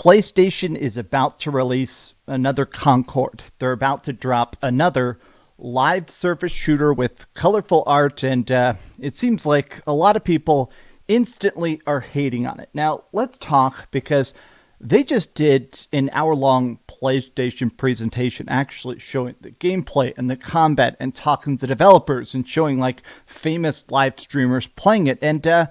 PlayStation is about to release another Concord. They're about to drop another live service shooter with colorful art, and it seems like a lot of people instantly are hating on it. Now, let's talk, because they just did an hour-long PlayStation presentation actually showing the gameplay and the combat and talking to developers and showing like famous live streamers playing it. And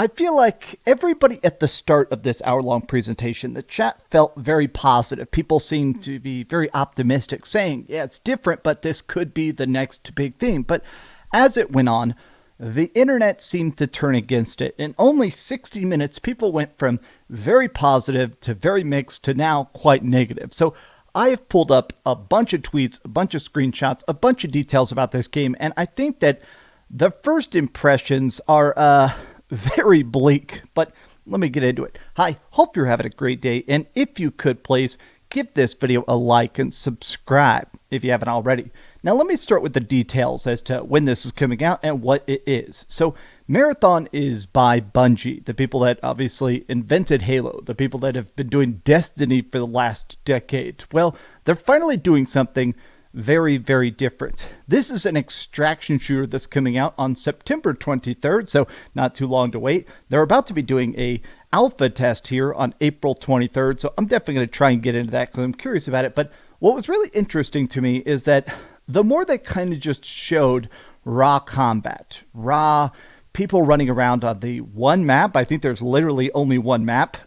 I feel like everybody at the start of this hour-long presentation, the chat felt very positive. People seemed to be very optimistic, saying, yeah, it's different, but this could be the next big thing. But as it went on, the internet seemed to turn against it. In only 60 minutes, people went from very positive to very mixed to now quite negative. So I have pulled up a bunch of tweets, a bunch of screenshots, a bunch of details about this game, and I think that the first impressions are very bleak, but let me get into it. Hi, hope you're having a great day, and if you could please give this video a like and subscribe if you haven't already. Now let me start with the details as to when this is coming out and what it is. So Marathon is by Bungie, the people that obviously invented Halo, the people that have been doing Destiny for the last decade. Well, they're finally doing something very, very different. This is an extraction shooter that's coming out on September 23rd, so not too long to wait. They're about to be doing a alpha test here on April 23rd, so I'm definitely going to try and get into that because I'm curious about it. But what was really interesting to me is that the more they kind of just showed raw combat, raw people running around on the one map, I think there's literally only one map,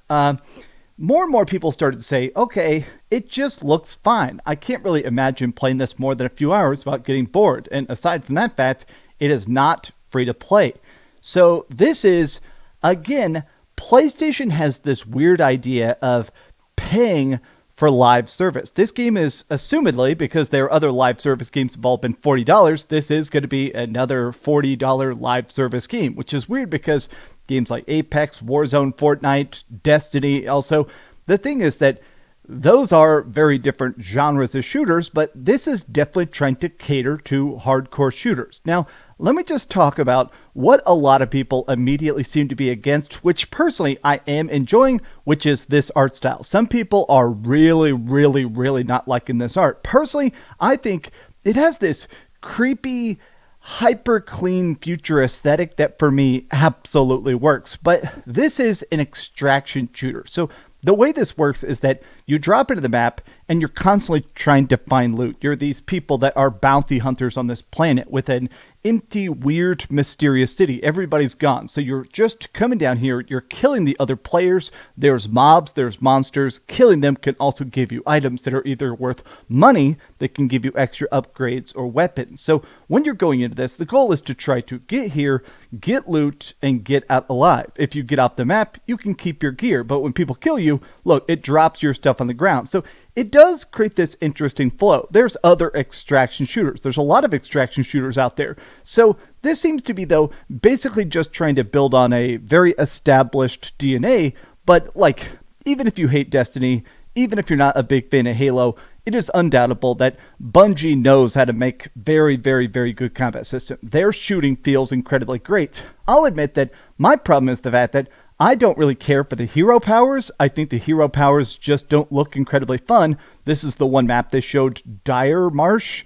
more and more people started to say, okay, it just looks fine. I can't really imagine playing this more than a few hours without getting bored. And aside from that fact, it is not free to play. So this is, again, PlayStation has this weird idea of paying for live service. This game is, assumedly, because there are other live service games have all been $40, this is going to be another $40 live service game, which is weird because games like Apex, Warzone, Fortnite, Destiny also, the thing is that those are very different genres of shooters, but this is definitely trying to cater to hardcore shooters. Now, let me just talk about what a lot of people immediately seem to be against, which personally I am enjoying, which is this art style. Some people are really, really, really not liking this art. Personally, I think it has this creepy, hyper clean future aesthetic that for me absolutely works. But this is an extraction shooter. So the way this works is that you drop into the map and you're constantly trying to find loot. You're these people that are bounty hunters on this planet with an empty, weird, mysterious city. Everybody's gone. So you're just coming down here. You're killing the other players. There's mobs. There's monsters. Killing them can also give you items that are either worth money that can give you extra upgrades or weapons. So when you're going into this, the goal is to try to get here, get loot, and get out alive. If you get off the map, you can keep your gear. But when people kill you, look, it drops your stuff on the ground. So it does create this interesting flow. There's other extraction shooters. There's a lot of extraction shooters out there. So this seems to be, though, basically just trying to build on a very established DNA. But, like, even if you hate Destiny, even if you're not a big fan of Halo, it is undoubtable that Bungie knows how to make very, very, very good combat system. Their shooting feels incredibly great. I'll admit that my problem is the fact that I don't really care for the hero powers. I think the hero powers just don't look incredibly fun. This is the one map they showed, Dire Marsh.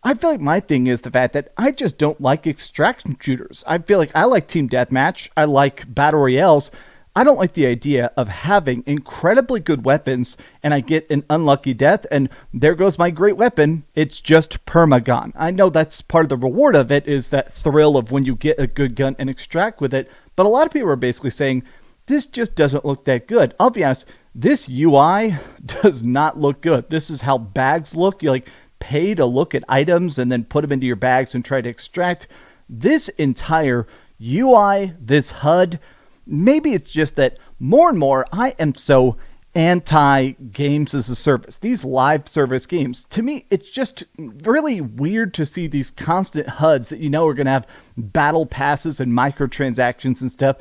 I feel like my thing is the fact that I just don't like extraction shooters. I feel like I like team deathmatch. I like battle royales. I don't like the idea of having incredibly good weapons and I get an unlucky death and there goes my great weapon. It's just permagon. I know that's part of the reward of it, is that thrill of when you get a good gun and extract with it. But a lot of people are basically saying, this just doesn't look that good. I'll be honest, this UI does not look good. This is how bags look. You like pay to look at items and then put them into your bags and try to extract. This entire UI, this HUD, maybe it's just that more and more I am so anti-games as a service. These live service games, to me, it's just really weird to see these constant HUDs that you know are going to have battle passes and microtransactions and stuff.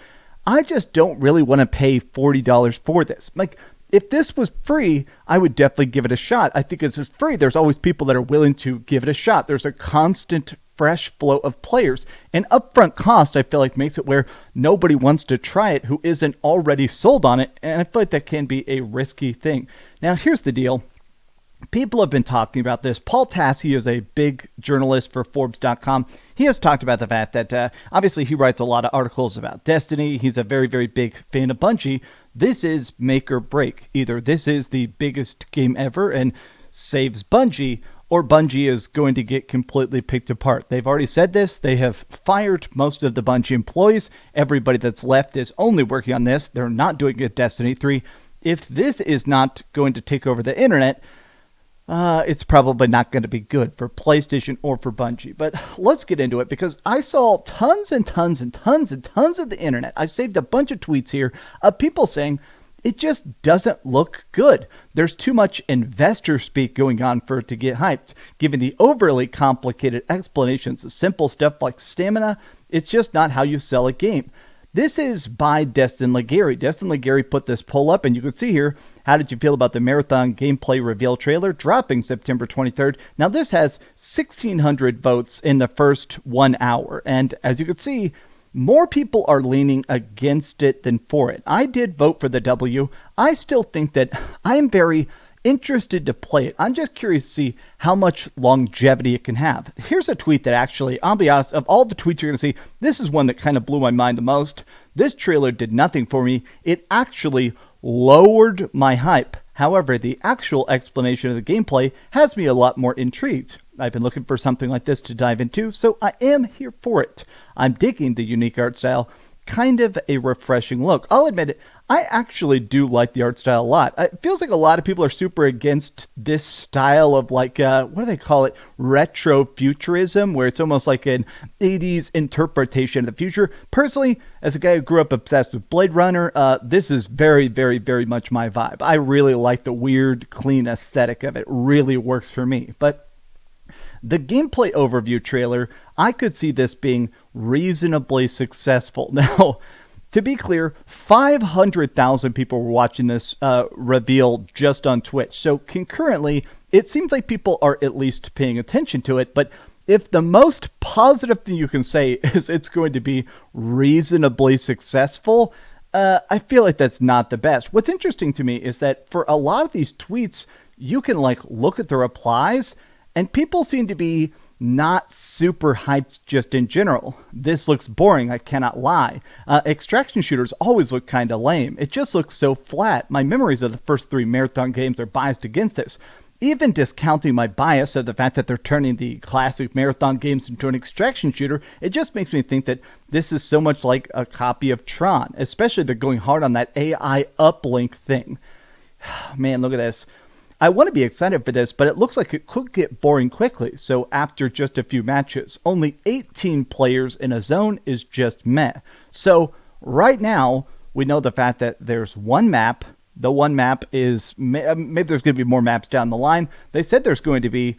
I just don't really want to pay $40 for this. Like, if this was free, I would definitely give it a shot. I think it's free. There's always people that are willing to give it a shot. There's a constant fresh flow of players. And upfront cost, I feel like, makes it where nobody wants to try it who isn't already sold on it. And I feel like that can be a risky thing. Now, here's the deal. People have been talking about this. Paul Tassi is a big journalist for Forbes.com. He has talked about the fact that obviously he writes a lot of articles about Destiny. He's a very, very big fan of Bungie. This is make or break. Either this is the biggest game ever and saves Bungie, or Bungie is going to get completely picked apart. They've already said this. They have fired most of the Bungie employees. Everybody that's left is only working on this. They're not doing it Destiny 3. If this is not going to take over the internet, it's probably not going to be good for PlayStation or for Bungie. But let's get into it, because I saw tons and tons and tons and tons of the internet. I saved a bunch of tweets here of people saying it just doesn't look good. There's too much investor speak going on for it to get hyped. Given the overly complicated explanations of simple stuff like stamina, it's just not how you sell a game. This is by Destin Legary. Destin Legary put this poll up, and you can see here, how did you feel about the Marathon gameplay reveal trailer dropping September 23rd? Now, this has 1,600 votes in the first 1 hour, and as you can see, more people are leaning against it than for it. I did vote for the W. I still think that I am very interested to play it. I'm just curious to see how much longevity it can have. Here's a tweet that actually, I'll be honest, of all the tweets you're going to see, this is one that kind of blew my mind the most. This trailer did nothing for me. It actually lowered my hype. However, the actual explanation of the gameplay has me a lot more intrigued. I've been looking for something like this to dive into, so I am here for it. I'm digging the unique art style. Kind of a refreshing look. I'll admit it, I actually do like the art style a lot. It feels like a lot of people are super against this style of like, what do they call it? Retro futurism, where it's almost like an 80s interpretation of the future. Personally, as a guy who grew up obsessed with Blade Runner, this is very, very, very much my vibe. I really like the weird, clean aesthetic of it. It really works for me. But the gameplay overview trailer, I could see this being reasonably successful. Now, to be clear, 500,000 people were watching this reveal just on Twitch. So concurrently, it seems like people are at least paying attention to it. But if the most positive thing you can say is it's going to be reasonably successful, I feel like that's not the best. What's interesting to me is that for a lot of these tweets, you can like look at the replies, and people seem to be not super hyped just in general. This looks boring, I cannot lie. Extraction shooters always look kind of lame. It just looks so flat. My memories of the first 3 Marathon games are biased against this. Even discounting my bias of the fact that they're turning the classic Marathon games into an extraction shooter, it just makes me think that this is so much like a copy of Tron. Especially they're going hard on that AI uplink thing. Man, look at this. I want to be excited for this, but it looks like it could get boring quickly. So after just a few matches, only 18 players in a zone is just meh. So right now, we know the fact that there's one map. The one map is, maybe there's going to be more maps down the line. They said there's going to be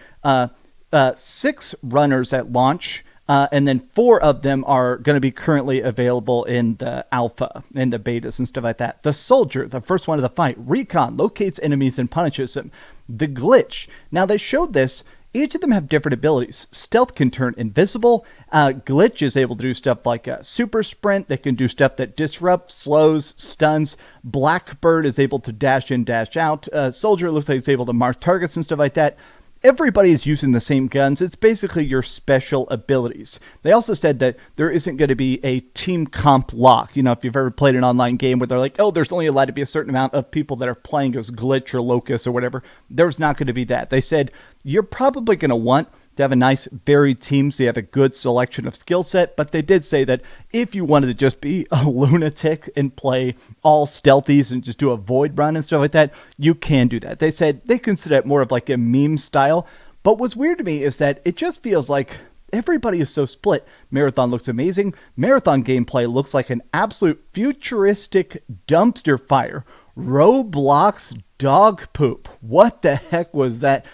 6 runners at launch. And then 4 of them are going to be currently available in the alpha, in the betas and stuff like that. The soldier, the first one of the fight. Recon, locates enemies and punishes them. The glitch. Now they showed this. Each of them have different abilities. Stealth can turn invisible. Glitch is able to do stuff like super sprint. They can do stuff that disrupts, slows, stuns. Blackbird is able to dash in, dash out. Soldier looks like he's able to mark targets and stuff like that. Everybody is using the same guns. It's basically your special abilities. They also said that there isn't going to be a team comp lock. You know, if you've ever played an online game where they're like, oh, there's only allowed to be a certain amount of people that are playing as Glitch or Locust or whatever. There's not going to be that. They said you're probably going to want to have a nice varied team so you have a good selection of skill set, but they did say that if you wanted to just be a lunatic and play all stealthies and just do a void run and stuff like that, you can do that. They said they consider it more of like a meme style, but what's weird to me is that it just feels like everybody is so split. Marathon looks amazing. Marathon gameplay looks like an absolute futuristic dumpster fire. Roblox dog poop. What the heck was that?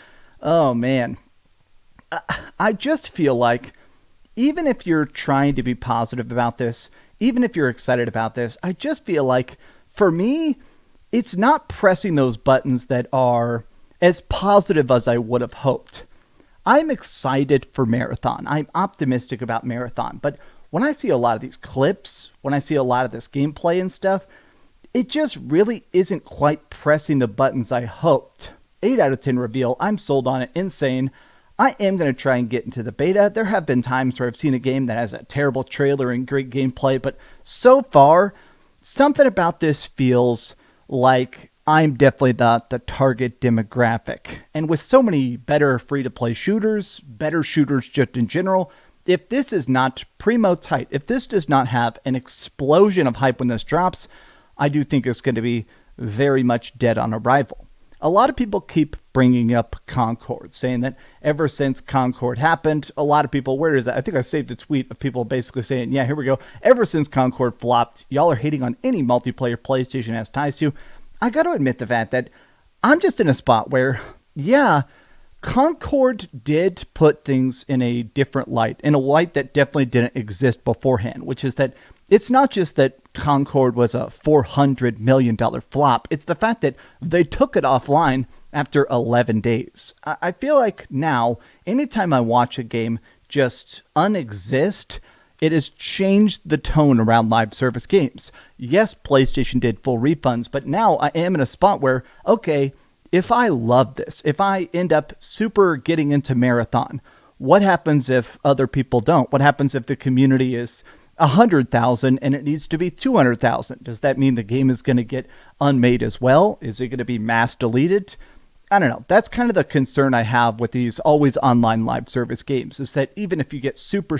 Oh, man. I just feel like even if you're trying to be positive about this, even if you're excited about this, I just feel like for me, it's not pressing those buttons that are as positive as I would have hoped. I'm excited for Marathon. I'm optimistic about Marathon. But when I see a lot of these clips, when I see a lot of this gameplay and stuff, it just really isn't quite pressing the buttons I hoped. 8 out of 10 reveal. I'm sold on it. Insane. I am going to try and get into the beta. There have been times where I've seen a game that has a terrible trailer and great gameplay, but so far, something about this feels like I'm definitely the target demographic. And with so many better free-to-play shooters, better shooters just in general, if this is not primo tight, if this does not have an explosion of hype when this drops, I do think it's going to be very much dead on arrival. A lot of people keep bringing up Concord, saying that ever since Concord happened, a lot of people, where is that? I think I saved a tweet of people basically saying, yeah, here we go. Ever since Concord flopped, y'all are hating on any multiplayer PlayStation has ties to. I got to admit the fact that I'm just in a spot where, yeah, Concord did put things in a different light, in a light that definitely didn't exist beforehand, which is that it's not just that Concord was a $400 million flop. It's the fact that they took it offline after 11 days. I feel like now, anytime I watch a game just unexist, it has changed the tone around live service games. Yes, PlayStation did full refunds, but now I am in a spot where, okay, if I love this, if I end up super getting into Marathon, what happens if other people don't? What happens if the community is 100,000 and it needs to be 200,000? Does that mean the game is going to get unmade as well? Is it going to be mass deleted? I don't know. That's kind of the concern I have with these always online live service games, is that even if you get super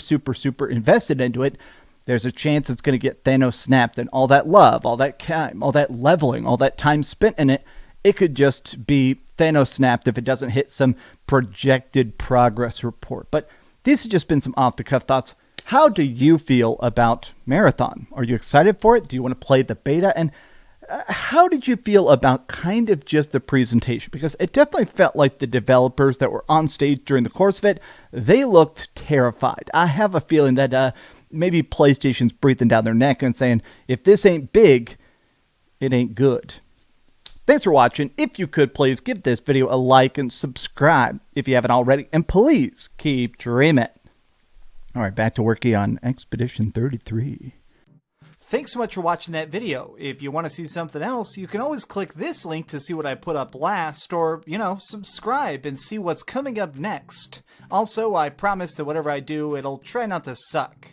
invested into it, there's a chance it's going to get Thanos snapped, and all that love, all that time, all that leveling, all that time spent in it, it could just be Thanos snapped if it doesn't hit some projected progress report. But these have just been some off-the-cuff thoughts. How do you feel about Marathon? Are you excited for it? Do you want to play the beta? And how did you feel about kind of just the presentation? Because it definitely felt like the developers that were on stage during the course of it, they looked terrified. I have a feeling that maybe PlayStation's breathing down their neck and saying, if this ain't big, it ain't good. Thanks for watching. If you could, please give this video a like and subscribe if you haven't already. And please keep dreaming. All right, back to working on Expedition 33. Thanks so much for watching that video. If you want to see something else, you can always click this link to see what I put up last, or, subscribe and see what's coming up next. Also, I promise that whatever I do, it'll try not to suck.